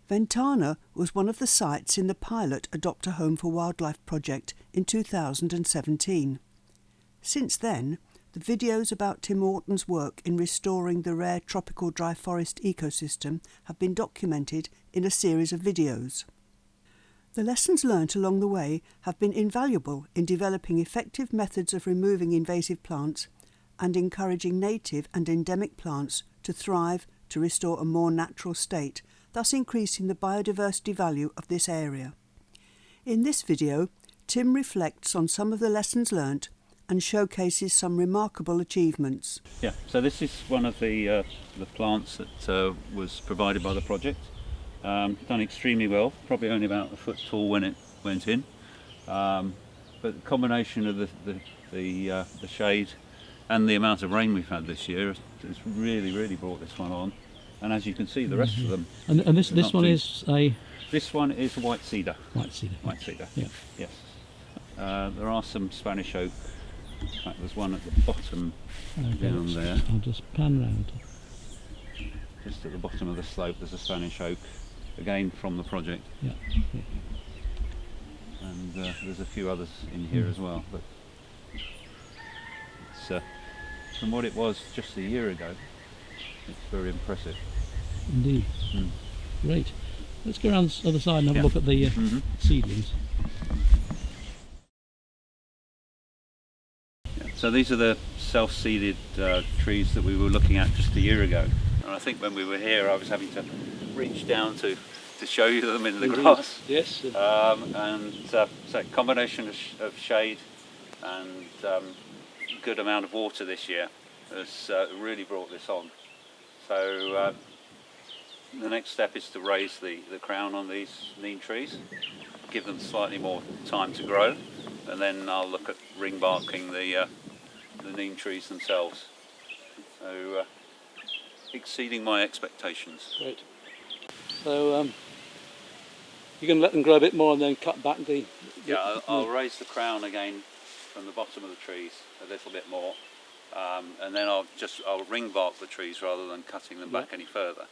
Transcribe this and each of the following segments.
Ventana was one of the sites in the pilot Adopt a Home for Wildlife project in 2017. Since then, the videos about Tim Orton's work in restoring the rare tropical dry forest ecosystem have been documented in a series of videos. The lessons learnt along the way have been invaluable in developing effective methods of removing invasive plants and encouraging native and endemic plants to thrive to restore a more natural state, thus increasing the biodiversity value of this area. In this video, Tim reflects on some of the lessons learnt and showcases some remarkable achievements. Yeah, so this is one of the plants that was provided by the project. Done extremely well, probably only about a foot tall when it went in. But the combination of the shade and the amount of rain we've had this year has really brought this one on. And as you can see, the rest of them. And this one is a. This one is white cedar. White cedar. White cedar. Yeah. Yes. There are some Spanish oak. In fact, there's one at the bottom down there. I'll just pan round. Just at the bottom of the slope, there's a Spanish oak, again from the project. Yeah. And there's a few others in here as well. But it's, from what it was just a year ago, it's very impressive. Indeed. Great. Let's go around the other side and have a look at the seedlings. So these are the self-seeded trees that we were looking at just a year ago. And I think when we were here I was having to reach down to show you them in the grass. Yes. So a combination of shade and good amount of water this year has really brought this on. So the next step is to raise the crown on these neem trees, give them slightly more time to grow, and then I'll look at ring barking the neem trees themselves. So exceeding my expectations. Great. So you're going to let them grow a bit more and then cut back the... Yeah, I'll raise the crown again from the bottom of the trees a little bit more, and then I'll ring bark the trees rather than cutting them back any further,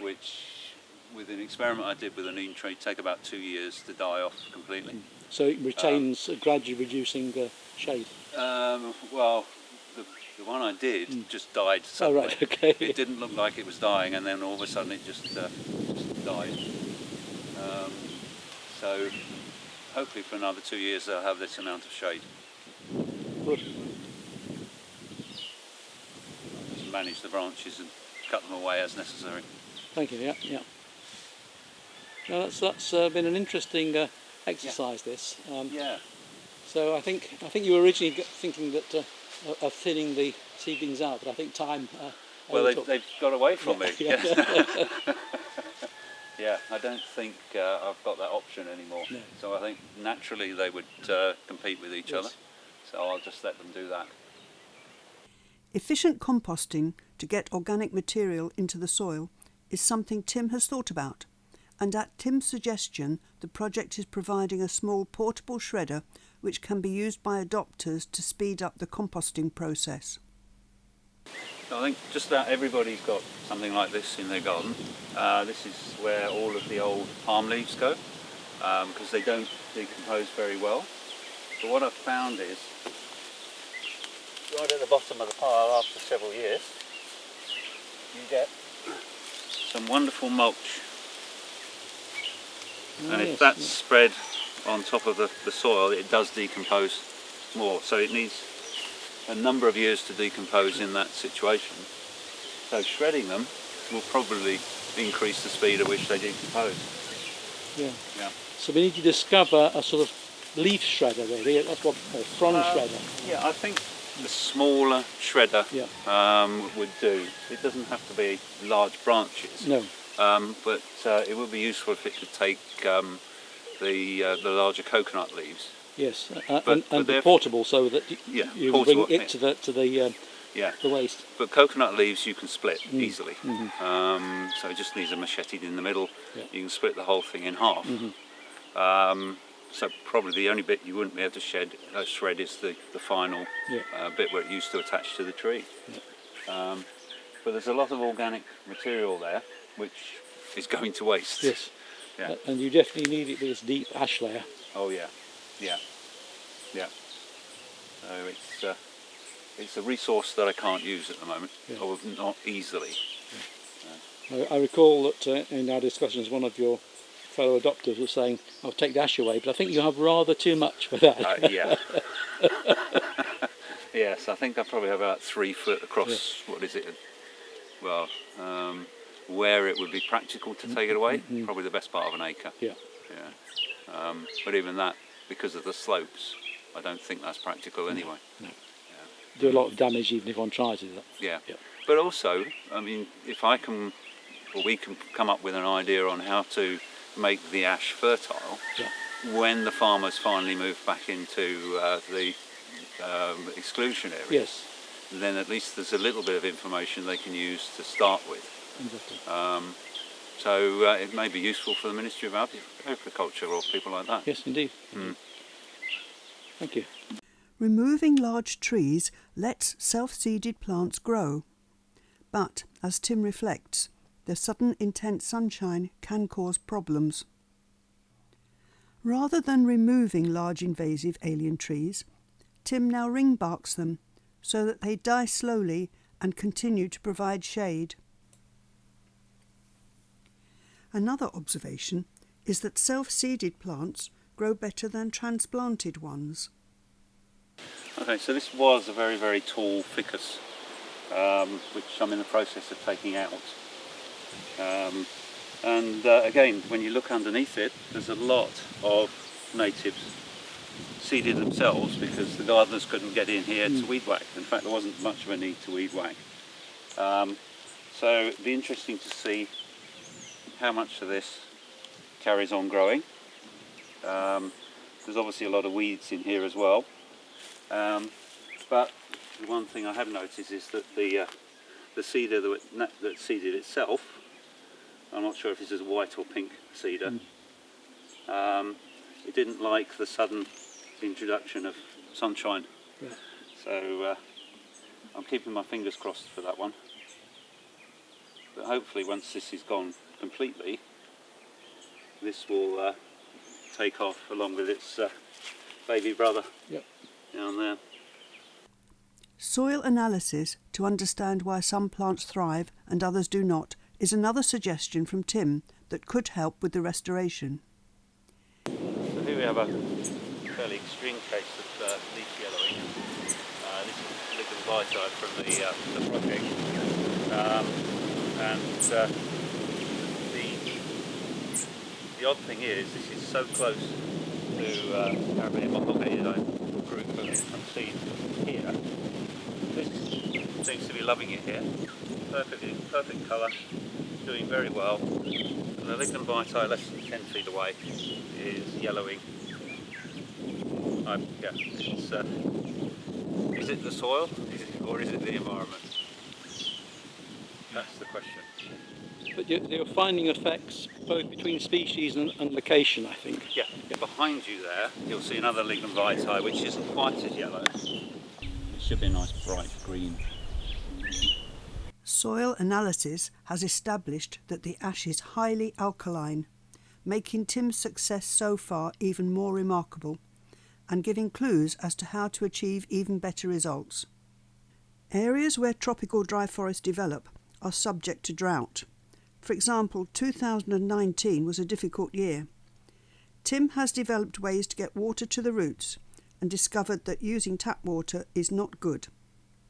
which with an experiment I did with a neem tree take about 2 years to die off completely. So it retains gradually reducing shade? Well, the one I did just died suddenly. Oh right, okay. It didn't look like it was dying, and then all of a sudden it just died. So hopefully for another 2 years they'll have this amount of shade. Good. Just manage the branches and cut them away as necessary. Thank you. Yeah. Now that's been an interesting exercise. This. Yeah. So I think you were originally thinking that of thinning the seedlings out, but I think time. Well, they've got away from me. Yeah. Yeah, I don't think I've got that option anymore. No. So I think naturally they would compete with each other. So I'll just let them do that. Efficient composting to get organic material into the soil is something Tim has thought about, and at Tim's suggestion the project is providing a small portable shredder which can be used by adopters to speed up the composting process. I think just about everybody's got something like this in their garden. This is where all of the old palm leaves go, because they don't decompose very well. But what I've found is, right at the bottom of the pile after several years, you get some wonderful mulch. And if that's spread on top of the soil, it does decompose more. So it needs a number of years to decompose in that situation. So shredding them will probably increase the speed at which they decompose. Yeah. Yeah. So we need to discover a sort of leaf shredder, really. That's what a frond shredder. Yeah, I think the smaller shredder would do. It doesn't have to be large branches. No. But it would be useful if it could take the larger coconut leaves. Yes, and be portable so that you bring it to the waste. But coconut leaves you can split easily. So it just needs a machete in the middle. Yeah. You can split the whole thing in half. So probably the only bit you wouldn't be able to shred is the final bit where it used to attach to the tree. But there's a lot of organic material there which is going to waste. Yes. Yeah. And you definitely need it with this deep ash layer. Oh yeah, yeah, yeah. So it's a resource that I can't use at the moment, or not easily. I recall that in our discussions, one of your fellow adopters was saying, "I'll take the ash away," but I think you have rather too much for that. Yeah. Yes, I think I probably have about 3 foot across. What is it? Well, where it would be practical to take it away, probably the best part of an acre. Yeah. Yeah. But even that, because of the slopes, I don't think that's practical anyway. No. Yeah. Do a lot of damage even if one tries to do that. Yeah. Yeah. But also, I mean, if I can, or we can come up with an idea on how to make the ash fertile, when the farmers finally move back into the exclusion area, Yes. then at least there's a little bit of information they can use to start with. Exactly. So it may be useful for the Ministry of Agriculture or people like that. Yes, indeed. Thank you. Removing large trees lets self-seeded plants grow. But, as Tim reflects, the sudden intense sunshine can cause problems. Rather than removing large invasive alien trees, Tim now ring barks them so that they die slowly and continue to provide shade. Another observation is that self-seeded plants grow better than transplanted ones. Okay, so this was a very, very tall ficus, which I'm in the process of taking out. Again, when you look underneath it, there's a lot of natives seeded themselves because the gardeners couldn't get in here to weed whack. In fact, there wasn't much of a need to weed whack. So it'd be interesting to see how much of this carries on growing. There's obviously a lot of weeds in here as well. But the one thing I have noticed is that the cedar that seeded itself, I'm not sure if this is a white or pink cedar, it didn't like the sudden introduction of sunshine. Yeah. So I'm keeping my fingers crossed for that one. But hopefully once this is gone completely, this will take off along with its baby brother down there. Soil analysis to understand why some plants thrive and others do not is another suggestion from Tim that could help with the restoration. So here we have a fairly extreme case of leaf yellowing. This is Ligum vitae from the project. The odd thing is this is so close to Arabian Mahogany group from seed here. This seems to be loving it here. Perfect colour, doing very well. And the Ligum vitae less than 10 feet away is yellowing. Is it the soil or is it the environment? That's the question. But you're finding effects both between species and location, I think. Yeah. Behind you there, you'll see another Ligum vitae which isn't quite as yellow. It should be a nice bright green. Soil analysis has established that the ash is highly alkaline, making Tim's success so far even more remarkable and giving clues as to how to achieve even better results. Areas where tropical dry forests develop are subject to drought. For example, 2019 was a difficult year. Tim has developed ways to get water to the roots and discovered that using tap water is not good.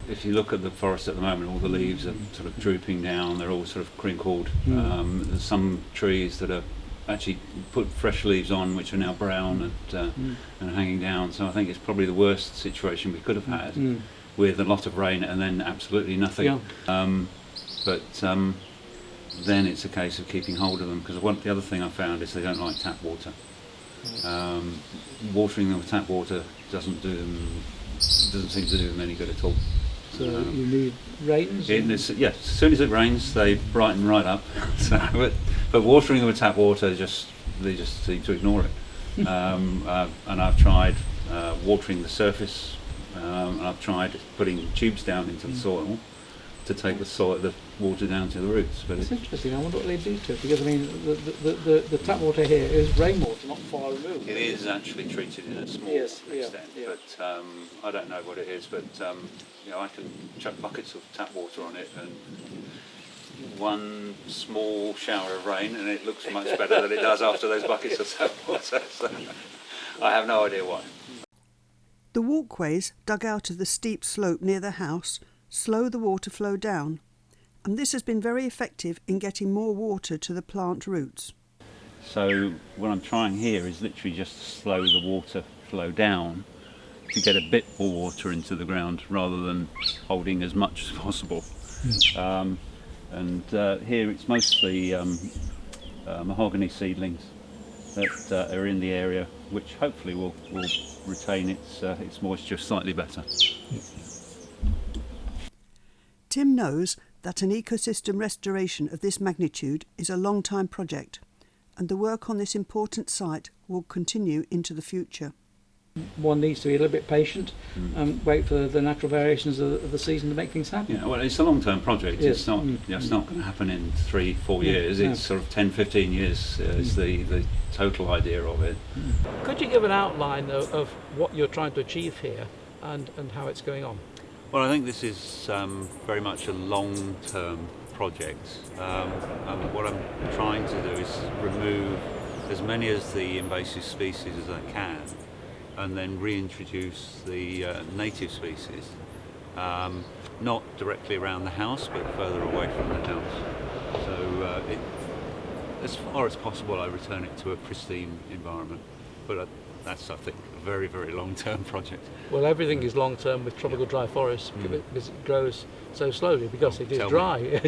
If you look at the forest at the moment, all the leaves are sort of drooping down, they're all sort of crinkled. There's some trees that are actually put fresh leaves on which are now brown and hanging down, so I think it's probably the worst situation we could have had with a lot of rain and then absolutely nothing. Then it's a case of keeping hold of them, because the other thing I found is they don't like tap water. Watering them with tap water doesn't seem to do them any good at all. So you need rains? As soon as it rains they brighten right up. But watering them with tap water, they just seem to ignore it. And I've tried watering the surface, and I've tried putting tubes down into the soil, to take the water down to the roots. But it's interesting. I wonder what they do to it, because I mean the tap water here is rainwater, not far removed. it is actually treated in a small extent, but I don't know what it is. But you know, I can chuck buckets of tap water on it, and one small shower of rain, and it looks much better than it does after those buckets of tap water. So I have no idea why. The walkways dug out of the steep slope near the house slow the water flow down, and this has been very effective in getting more water to the plant roots. So what I'm trying here is literally just to slow the water flow down to get a bit more water into the ground rather than holding as much as possible. Here it's mostly mahogany seedlings that are in the area, which hopefully will retain its moisture slightly better. Tim knows that an ecosystem restoration of this magnitude is a long-time project, and the work on this important site will continue into the future. One needs to be a little bit patient and wait for the natural variations of the season to make things happen. Yeah, well, it's a long-term project. Yes. It's not it's not going to happen in 3-4 years. It's sort of 10-15 years is the total idea of it. Could you give an outline of what you're trying to achieve here and how it's going on? Well, I think this is very much a long-term project. And what I'm trying to do is remove as many of the invasive species as I can, and then reintroduce the native species, not directly around the house, but further away from the house. So as far as possible, I return it to a pristine environment. But that's, I think, a very, very long-term project. Well, everything is long-term with tropical dry forests because it grows so slowly, because it is dry.